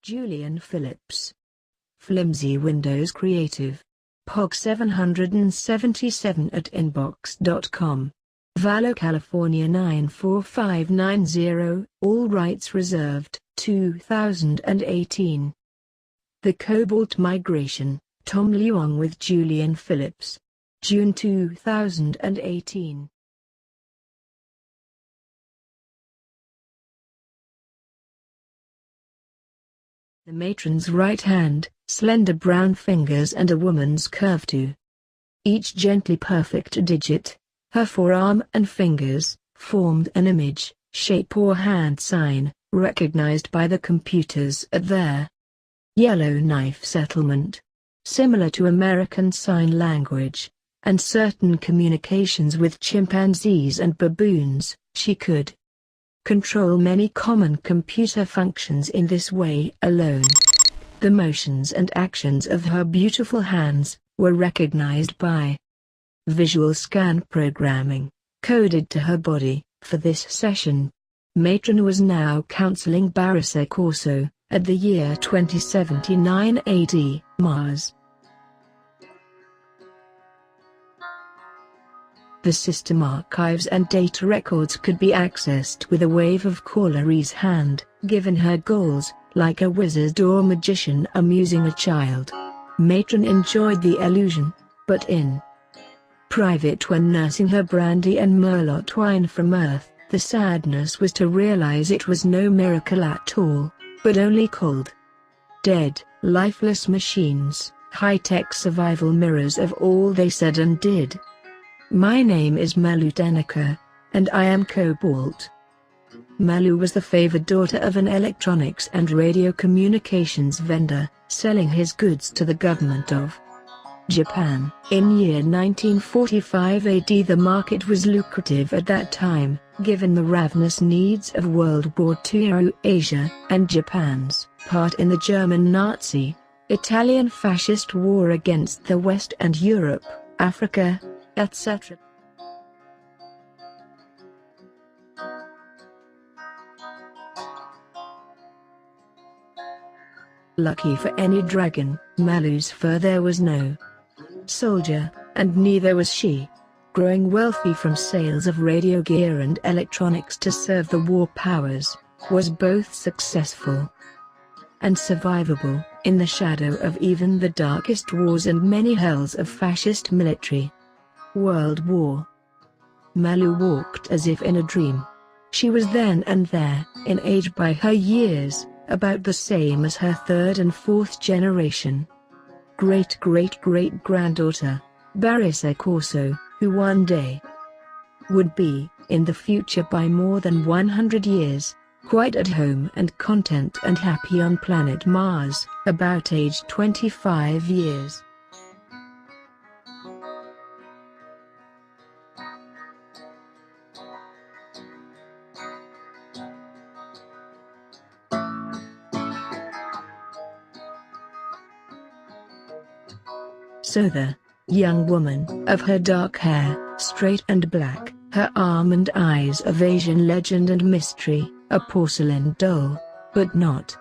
Julian Phillips. Flimsy Windows Creative. POG 777 at inbox.com. Vallo, California 94590, all rights reserved, 2018. The Cobalt Migration, Tom Leong with Julian Phillips. June 2018. The matron's right hand, slender brown fingers and a woman's curve to each gently perfect digit. Her forearm and fingers formed an image, shape or hand sign, recognized by the computers at their Yellowknife settlement. Similar to American Sign Language, and certain communications with chimpanzees and baboons, she could control many common computer functions in this way alone. The motions and actions of her beautiful hands were recognized by visual scan programming, coded to her body. For this session, matron was now counseling Barissa Corso, at the year 2079 AD, Mars. The system archives and data records could be accessed with a wave of Corlari's hand, given her goals, like a wizard or magician amusing a child. Matron enjoyed the illusion, but in private when nursing her brandy and merlot wine from Earth, the sadness was to realize it was no miracle at all, but only cold, dead, lifeless machines, high-tech survival mirrors of all they said and did. My name is Malu Denneker, and I am Cobalt. Malu was the favored daughter of an electronics and radio communications vendor, selling his goods to the government of Japan. In year 1945 AD, the market was lucrative at that time, given the ravenous needs of World War II Asia, and Japan's part in the German Nazi, Italian fascist war against the West and Europe, Africa, etc. Lucky for any dragon, Malu's fur there was no soldier, and neither was she. Growing wealthy from sales of radio gear and electronics to serve the war powers, was both successful and survivable, in the shadow of even the darkest wars and many hells of fascist military. World War. Malu walked as if in a dream. She was then and there, in age by her years, about the same as her third and fourth generation great-great-great-granddaughter, Barissa Corso, who one day would be, in the future by more than 100 years, quite at home and content and happy on planet Mars, about age 25 years. So the young woman, of her dark hair, straight and black, her almond eyes of Asian legend and mystery, a porcelain doll, but not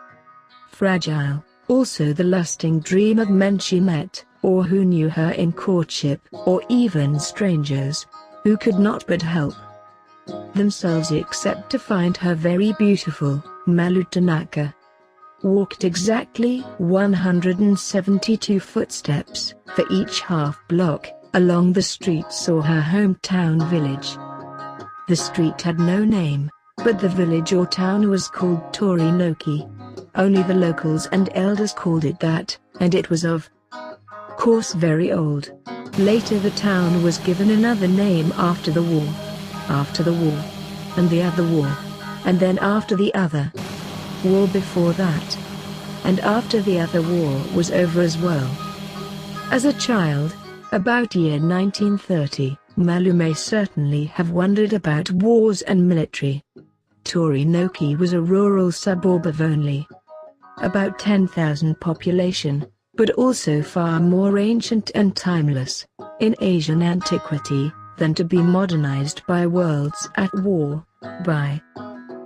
fragile, also the lusting dream of men she met, or who knew her in courtship, or even strangers, who could not but help themselves except to find her very beautiful. Malu Tanaka walked exactly 172 footsteps for each half block along the street saw her hometown village. The street had no name, but the village or town was called Torinoki. Only the locals and elders called it that, and it was of course very old. Later the town was given another name after the war, and the other war, and then after the other war before that, and after the other war was over as well. As a child, about year 1930, Malu may certainly have wondered about wars and military. Torinoki was a rural suburb of only about 10,000 population, but also far more ancient and timeless, in Asian antiquity, than to be modernized by worlds at war. By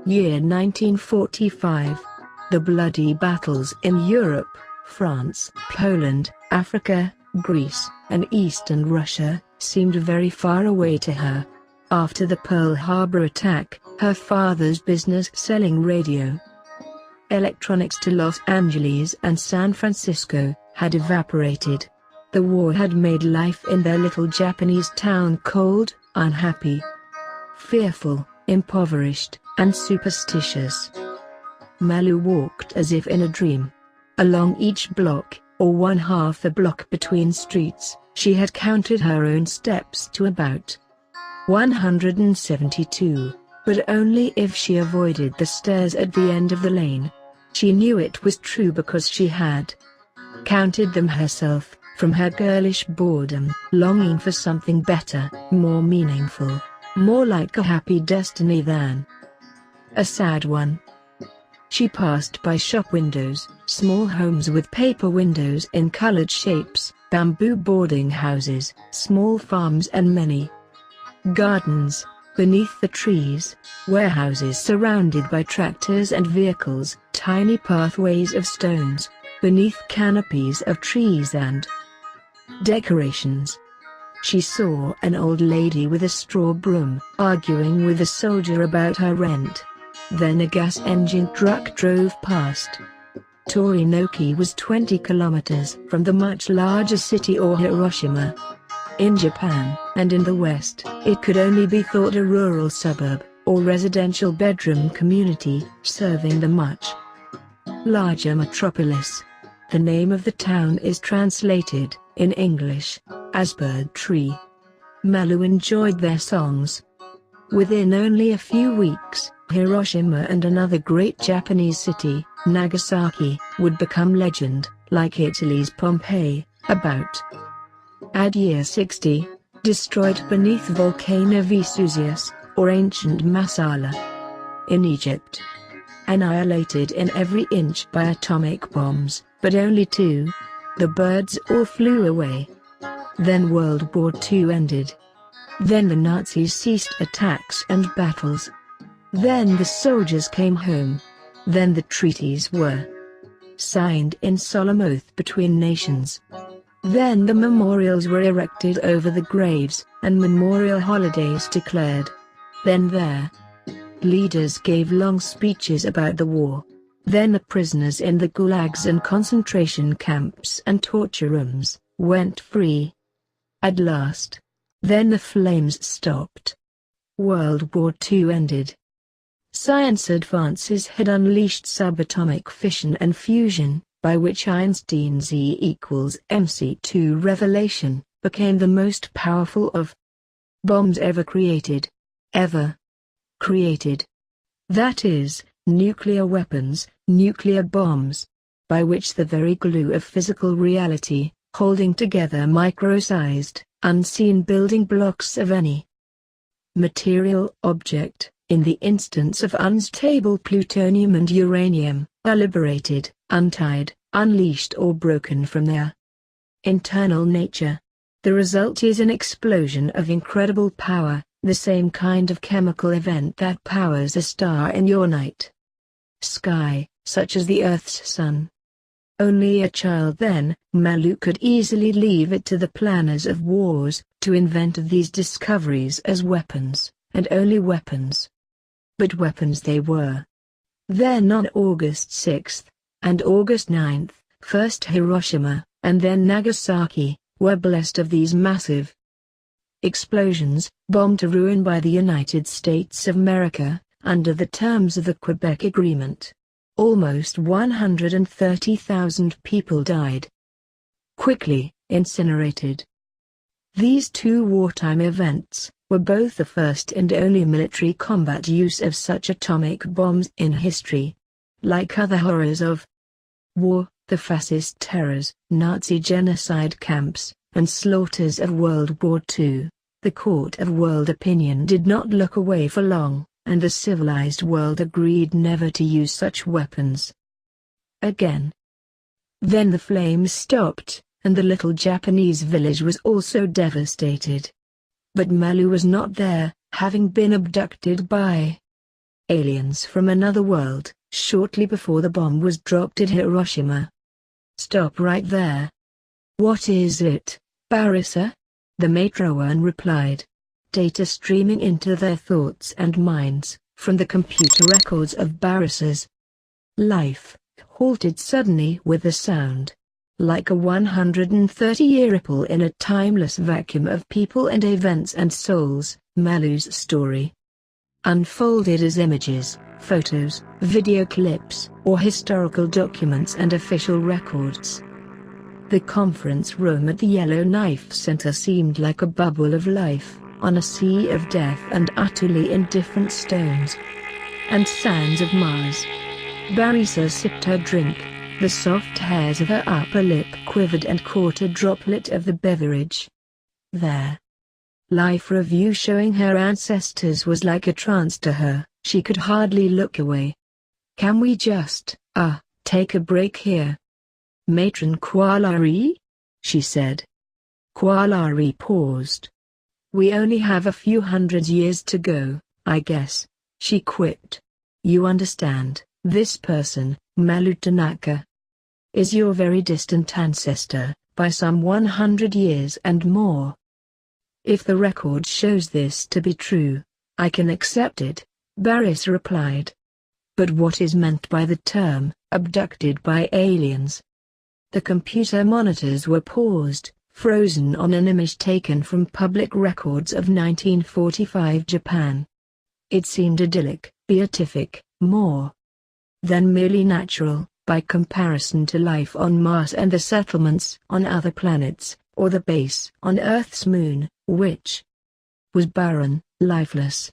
year 1945, The bloody battles in Europe, France, Poland, Africa, Greece, and Eastern Russia seemed very far away to her. After the Pearl Harbor attack, her father's business selling radio electronics to Los Angeles and San Francisco had evaporated. The war had made life in their little Japanese town cold, unhappy, fearful, impoverished, and superstitious. Malu walked as if in a dream. Along each block, or one half a block between streets, she had counted her own steps to about 172, but only if she avoided the stairs at the end of the lane. She knew it was true because she had counted them herself, from her girlish boredom, longing for something better, more meaningful, more like a happy destiny than a sad one. She passed by shop windows, small homes with paper windows in colored shapes, bamboo boarding houses, small farms and many gardens. Beneath the trees, warehouses surrounded by tractors and vehicles, tiny pathways of stones, beneath canopies of trees and decorations. She saw an old lady with a straw broom, arguing with a soldier about her rent. Then a gas engine truck drove past. Torinoki was 20 kilometers from the much larger city or Hiroshima. In Japan, and in the West, it could only be thought a rural suburb, or residential bedroom community, serving the much larger metropolis. The name of the town is translated, in English, as bird tree. Malu enjoyed their songs. Within only a few weeks, Hiroshima and another great Japanese city, Nagasaki, would become legend, like Italy's Pompeii, about AD year 60, destroyed beneath volcano Vesuvius, or ancient Masala. In Egypt, annihilated in every inch by atomic bombs, but only 2. The birds all flew away. Then World War II ended. Then the Nazis ceased attacks and battles. Then the soldiers came home. Then the treaties were signed in solemn oath between nations. Then the memorials were erected over the graves, and memorial holidays declared. Then their leaders gave long speeches about the war. Then the prisoners in the gulags and concentration camps and torture rooms went free. At last. Then the flames stopped. World War II ended. Science advances had unleashed subatomic fission and fusion, by which Einstein's E=mc2 revelation became the most powerful of bombs ever created. Ever created. That is, nuclear weapons, nuclear bombs, by which the very glue of physical reality, holding together micro-sized, unseen building blocks of any material object, in the instance of unstable plutonium and uranium, are liberated, untied, unleashed or broken from their internal nature. The result is an explosion of incredible power, the same kind of chemical event that powers a star in your night sky, such as the Earth's sun. Only a child then, Malu could easily leave it to the planners of wars, to invent these discoveries as weapons, and only weapons. But weapons they were. Then on August 6, and August 9, first Hiroshima, and then Nagasaki, were blessed of these massive explosions, bombed to ruin by the United States of America, under the terms of the Quebec Agreement. Almost 130,000 people died. Quickly, incinerated. These two wartime events were both the first and only military combat use of such atomic bombs in history. Like other horrors of war, the fascist terrors, Nazi genocide camps, and slaughters of World War II, the court of world opinion did not look away for long, and the civilized world agreed never to use such weapons again. Then the flames stopped, and the little Japanese village was also devastated. But Malu was not there, having been abducted by aliens from another world, shortly before the bomb was dropped at Hiroshima. Stop right there. What is it, Barissa? The matrone replied. Data streaming into their thoughts and minds, from the computer records of Barissa's life, halted suddenly with a sound. Like a 130-year ripple in a timeless vacuum of people and events and souls, Malu's story unfolded as images, photos, video clips, or historical documents and official records. The conference room at the Yellow Knife Center seemed like a bubble of life, on a sea of death and utterly indifferent stones and sands of Mars. Barissa sipped her drink. The soft hairs of her upper lip quivered and caught a droplet of the beverage. There. Life review showing her ancestors was like a trance to her. She could hardly look away. Can we just, take a break here? Matron Kualari? She said. Kualari paused. We only have a few hundred years to go, I guess. She quipped. You understand, this person, Malu Tanaka, is your very distant ancestor, by some 100 years and more. If the record shows this to be true, I can accept it, Barissa replied. But what is meant by the term, abducted by aliens? The computer monitors were paused, frozen on an image taken from public records of 1945 Japan. It seemed idyllic, beatific, more than merely natural, by comparison to life on Mars and the settlements on other planets, or the base on Earth's moon, which was barren, lifeless.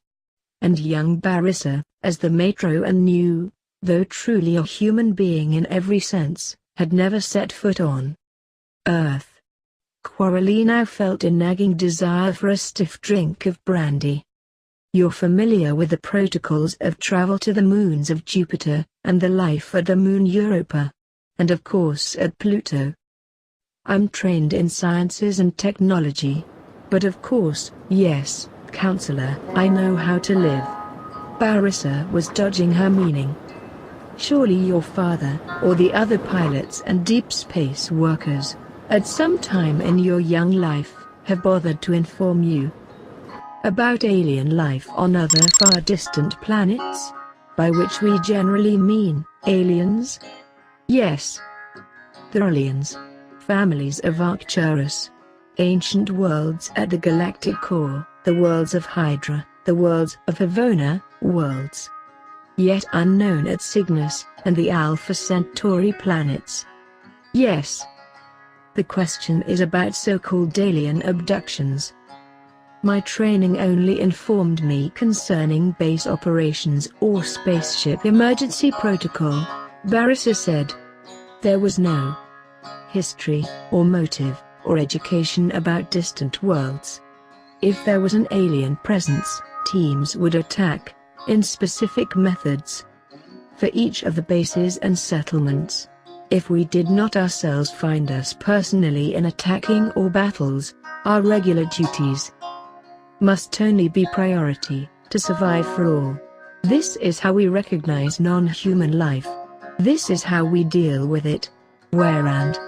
And young Barissa, as the matrone knew, though truly a human being in every sense, had never set foot on Earth. Quarrelly now felt a nagging desire for a stiff drink of brandy. You're familiar with the protocols of travel to the moons of Jupiter, and the life at the moon Europa. And of course at Pluto. I'm trained in sciences and technology. But of course, yes, counselor, I know how to live. Barissa was dodging her meaning. Surely your father, or the other pilots and deep space workers, at some time in your young life, have bothered to inform you about alien life on other far distant planets? By which we generally mean, aliens? Yes. The aliens. Families of Arcturus. Ancient worlds at the galactic core, the worlds of Hydra, the worlds of Havona, worlds yet unknown at Cygnus, and the Alpha Centauri planets. Yes. The question is about so-called alien abductions. My training only informed me concerning base operations or spaceship emergency protocol, Barissa said. There was no history, or motive, or education about distant worlds. If there was an alien presence, teams would attack, in specific methods, for each of the bases and settlements. If we did not ourselves find us personally in attacking or battles, our regular duties must only be priority, to survive for all. This is how we recognize non-human life. This is how we deal with it. Where and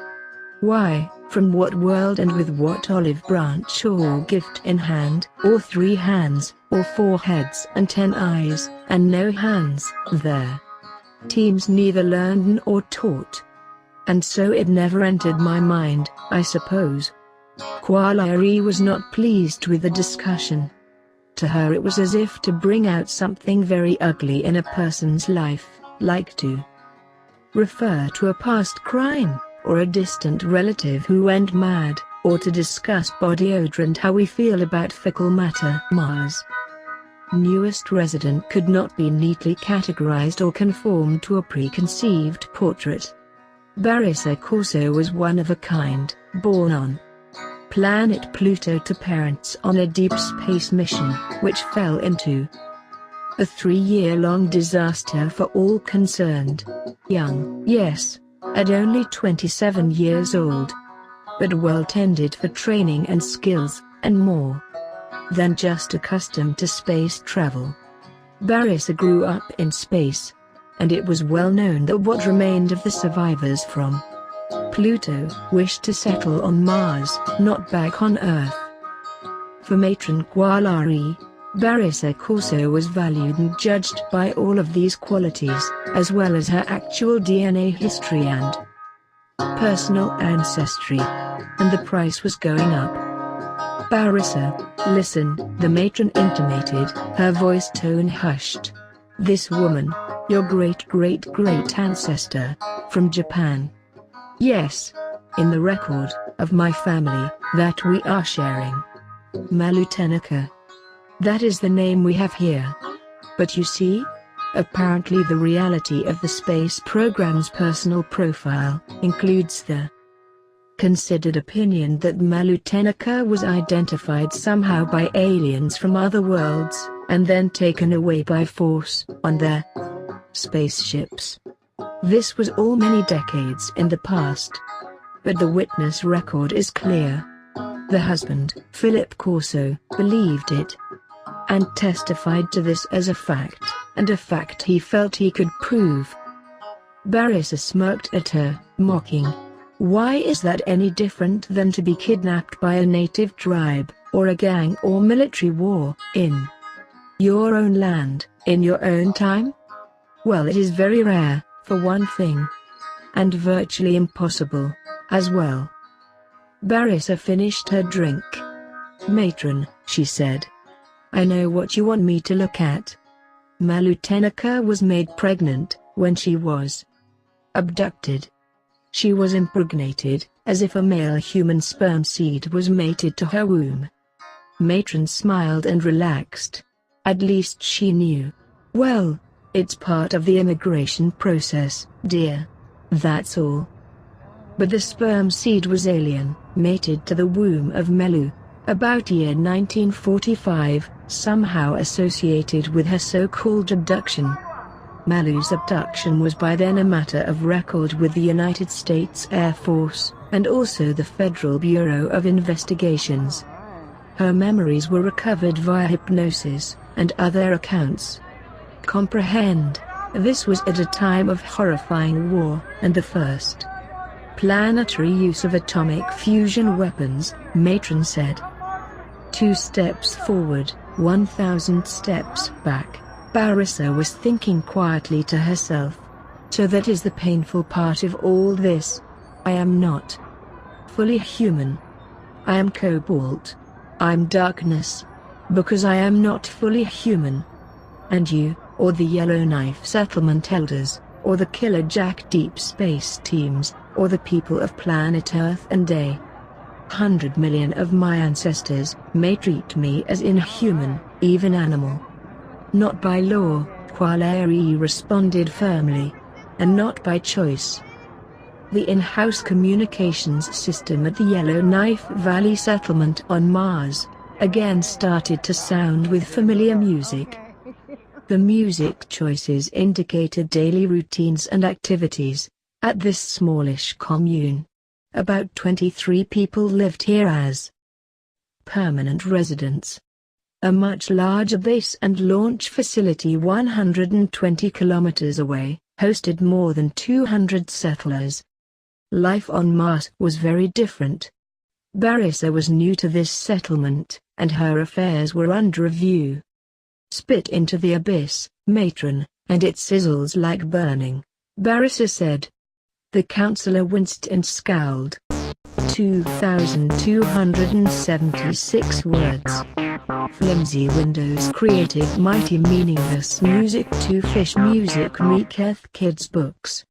why, from what world and with what olive branch or gift in hand, or 3 hands, or 4 heads and 10 eyes, and no hands, there. Teams neither learned nor taught. And so it never entered my mind, I suppose. Kualari was not pleased with the discussion. To her it was as if to bring out something very ugly in a person's life, like to refer to a past crime, or a distant relative who went mad, or to discuss body odor and how we feel about fecal matter. Mars' newest resident could not be neatly categorized or conform to a preconceived portrait. Barissa Corso was one of a kind, born on planet Pluto to parents on a deep space mission, which fell into a 3-year-long disaster for all concerned. Young, yes, at only 27 years old, but well tended for training and skills, and more than just accustomed to space travel. Barissa grew up in space, and it was well known that what remained of the survivors from Pluto wished to settle on Mars, not back on Earth. For matron Qualari, Barissa Corso was valued and judged by all of these qualities, as well as her actual DNA history and personal ancestry. And the price was going up. Barissa, listen, the matron intimated, her voice tone hushed. This woman, your great-great-great ancestor, from Japan. Yes, in the record of my family that we are sharing. Malutenica. That is the name we have here. But you see? Apparently the reality of the space program's personal profile includes the considered opinion that Malutenica was identified somehow by aliens from other worlds, and then taken away by force on their spaceships. This was all many decades in the past. But the witness record is clear. The husband, Philip Corso, believed it and testified to this as a fact, and a fact he felt he could prove. Barissa smirked at her, mocking. Why is that any different than to be kidnapped by a native tribe, or a gang or military war, in your own land, in your own time? Well, it is very rare, for one thing. And virtually impossible, as well. Barissa finished her drink. Matron, she said. I know what you want me to look at. Malutenica was made pregnant when she was abducted. She was impregnated, as if a male human sperm seed was mated to her womb. Matron smiled and relaxed. At least she knew. Well, it's part of the immigration process, dear. That's all. But the sperm seed was alien, mated to the womb of Melu, about year 1945, somehow associated with her so-called abduction. Melu's abduction was by then a matter of record with the United States Air Force, and also the Federal Bureau of Investigations. Her memories were recovered via hypnosis, and other accounts. Comprehend? This was at a time of horrifying war, and the first planetary use of atomic fusion weapons, Matron said. 2 steps forward, 1,000 steps back, Barissa was thinking quietly to herself. So that is the painful part of all this. I am not fully human. I am cobalt. I'm darkness. Because I am not fully human. And you, or the Yellowknife Settlement Elders, or the Killer Jack Deep Space Teams, or the people of planet Earth and 100 million of my ancestors may treat me as inhuman, even animal. Not by law, Qualeri responded firmly. And not by choice. The in-house communications system at the Yellowknife Valley settlement on Mars again started to sound with familiar music. The music choices indicated daily routines and activities at this smallish commune. About 23 people lived here as permanent residents. A much larger base and launch facility 120 kilometers away hosted more than 200 settlers. Life on Mars was very different. Barissa was new to this settlement, and her affairs were under review. Spit into the abyss, matron, and it sizzles like burning, Barissa said. The counselor winced and scowled. 2,276 words. Flimsy windows created mighty meaningless music to fish music meeketh kids books.